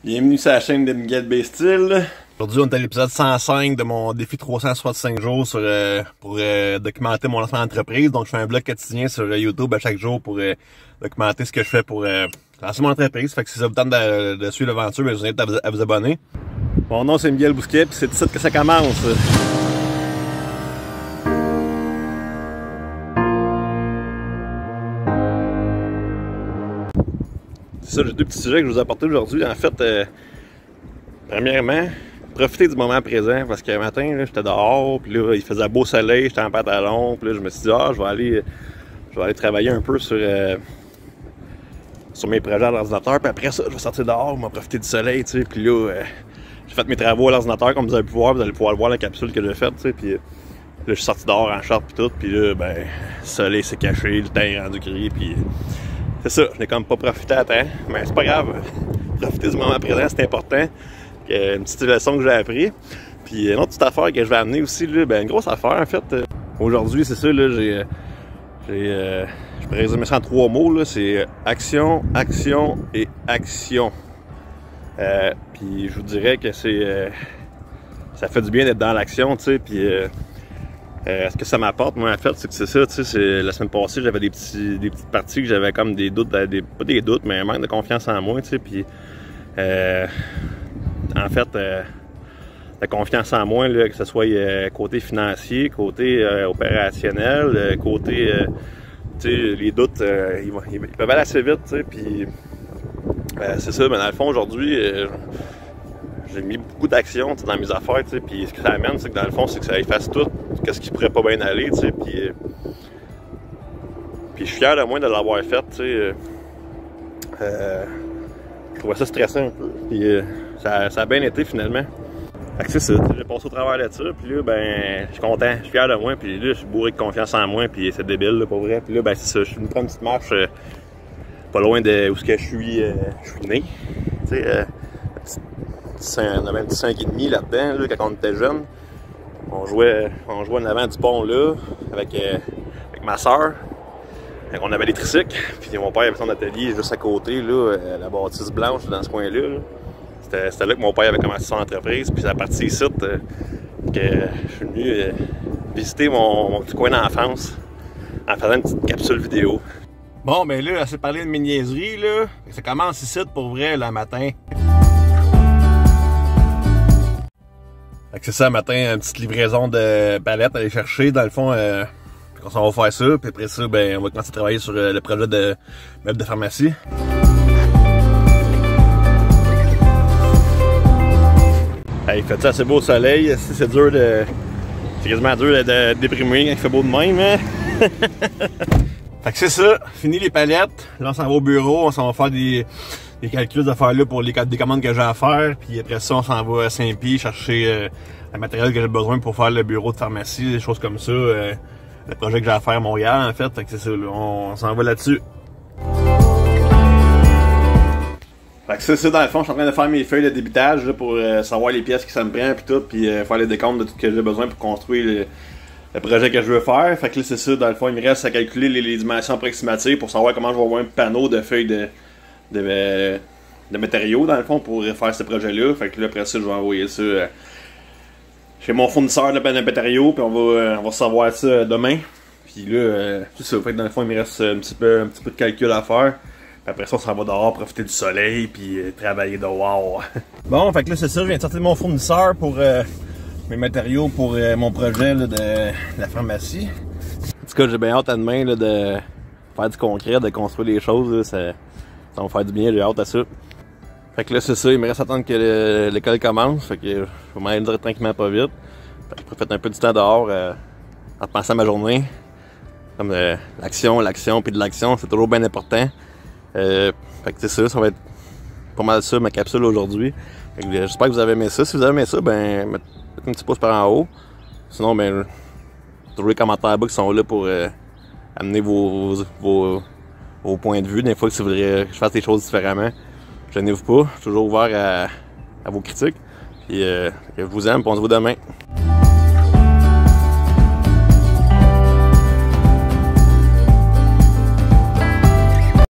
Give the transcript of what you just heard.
Bienvenue sur la chaîne de Miguel B-Style. Aujourd'hui, on est à l'épisode 105 de mon défi 365 jours pour documenter mon lancement d'entreprise. Donc, je fais un blog quotidien sur YouTube à chaque jour pour documenter ce que je fais pour lancer mon entreprise. Fait que si ça vous tente de suivre l'aventure, je vous invite à vous abonner. Mon nom, c'est Miguel Bousquet, puis c'est ici que ça commence. C'est ça, j'ai deux petits sujets que je vous ai apportés aujourd'hui. En fait, premièrement, profitez du moment présent parce qu'un matin, j'étais dehors, puis là, il faisait beau soleil, j'étais en pantalon, puis là, je me suis dit, je vais aller travailler un peu sur mes projets à l'ordinateur, puis après ça, je vais sortir dehors, moi profiter du soleil, tu sais, puis là, j'ai fait mes travaux à l'ordinateur, comme vous allez pouvoir le voir la capsule que j'ai faite, tu sais, puis là, je suis sorti dehors en short, puis tout, puis là, ben, le soleil s'est caché, le temps est rendu gris, puis c'est ça, je n'ai comme pas profité à temps, mais c'est pas grave, profiter du moment présent, c'est important. Une petite leçon que j'ai appris. Puis une autre petite affaire que je vais amener aussi, là, ben, une grosse affaire en fait. Aujourd'hui, c'est ça, là, je pourrais résumer ça en 3 mots, là, c'est action, action et action. Puis je vous dirais que ça fait du bien d'être dans l'action, tu sais, puis ce que ça m'apporte, moi, en fait, c'est que c'est ça, tu sais, la semaine passée, j'avais des petites parties que j'avais comme des doutes, pas des doutes, mais un manque de confiance en moi, tu sais, puis en fait, la confiance en moi, là, que ce soit côté financier, côté opérationnel, côté, tu sais, les doutes, ils peuvent aller assez vite, tu sais, puis c'est ça, mais dans le fond, aujourd'hui, j'ai mis beaucoup d'action dans mes affaires, tu sais, puis ce que ça amène, c'est que dans le fond, c'est que ça efface tout, qu'est-ce qui pourrait pas bien aller, tu sais, puis je suis fier de moi de l'avoir fait, tu sais, je trouvais ça stressant un peu, puis ça a bien été finalement. Fait que c'est ça, j'ai passé au travers de ça, puis là, ben, je suis content, je suis fier de moi, puis là, je suis bourré de confiance en moi, puis c'est débile, là, pour vrai, puis là, ben, c'est ça, je suis venu prendre une petite marche, pas loin de où je suis né, tu sais, on avait un petit 5,5 là-dedans, là, quand on était jeune. On jouait en avant du pont là, avec ma soeur. On avait des tricycles, puis mon père avait son atelier juste à côté, là, la bâtisse blanche dans ce coin-là. Là. C'était là que mon père avait commencé son entreprise, puis c'est à partir d'ici que je suis venu visiter mon petit coin d'enfance en faisant une petite capsule vidéo. Bon, ben là, assez parlé de mes niaiseries, là. Ça commence ici pour vrai, le matin. C'est ça, le matin, une petite livraison de palettes à aller chercher. Dans le fond, on va faire ça. Puis après ça, ben, on va commencer à travailler sur le projet de meubles de pharmacie. Hey, il fait assez beau soleil. C'est dur c'est quasiment dur de déprimer quand il fait beau de même. Hein? Fait que c'est ça. Fini les palettes. Là, on s'en va au bureau. On s'en va faire des calculs d'affaires là pour des commandes que j'ai à faire. Puis après ça, on s'en va à Saint-Pie chercher le matériel que j'ai besoin pour faire le bureau de pharmacie, des choses comme ça. Le projet que j'ai à faire à Montréal, en fait. Fait que c'est ça, là, on s'en va là-dessus. Fait que c'est ça, dans le fond, je suis en train de faire mes feuilles de débitage là, pour savoir les pièces que ça me prend puis tout, puis faire les décomptes de tout ce que j'ai besoin pour construire le projet que je veux faire. Fait que là, c'est ça, dans le fond, il me reste à calculer les dimensions approximatives pour savoir comment je vais avoir un panneau de feuilles de matériaux, dans le fond, pour faire ce projet-là. Fait que là, après ça, je vais envoyer ça chez mon fournisseur de matériaux, puis on va recevoir ça demain. Puis là, c'est ça. Fait que dans le fond, il me reste un petit peu de calcul à faire. Puis après ça, on s'en va dehors, profiter du soleil, puis travailler dehors. Bon, fait que là, c'est ça. Je viens de sortir de mon fournisseur pour mes matériaux pour mon projet là, de la pharmacie. En tout cas, j'ai bien hâte à demain là, de faire du concret, de construire des choses. Là, ça va me faire du bien, j'ai hâte à ça. Fait que là, c'est ça, il me reste à attendre que l'école commence. Fait que je vais m'en aller dire tranquillement pas vite. Fait que je profite un peu du temps dehors en pensant à ma journée. Comme l'action puis de l'action, c'est toujours bien important. Fait que c'est ça va être pas mal ça ma capsule aujourd'hui. J'espère que vous avez aimé ça. Si vous avez aimé ça, ben mettez un petit pouce par en haut. Sinon, ben toujours les commentaires là-bas qui sont là pour amener vos points de vue. Des fois, si vous voudriez que je fasse des choses différemment, gênez-vous pas. Je suis toujours ouvert à vos critiques. Puis je vous aime, puis on se voit demain.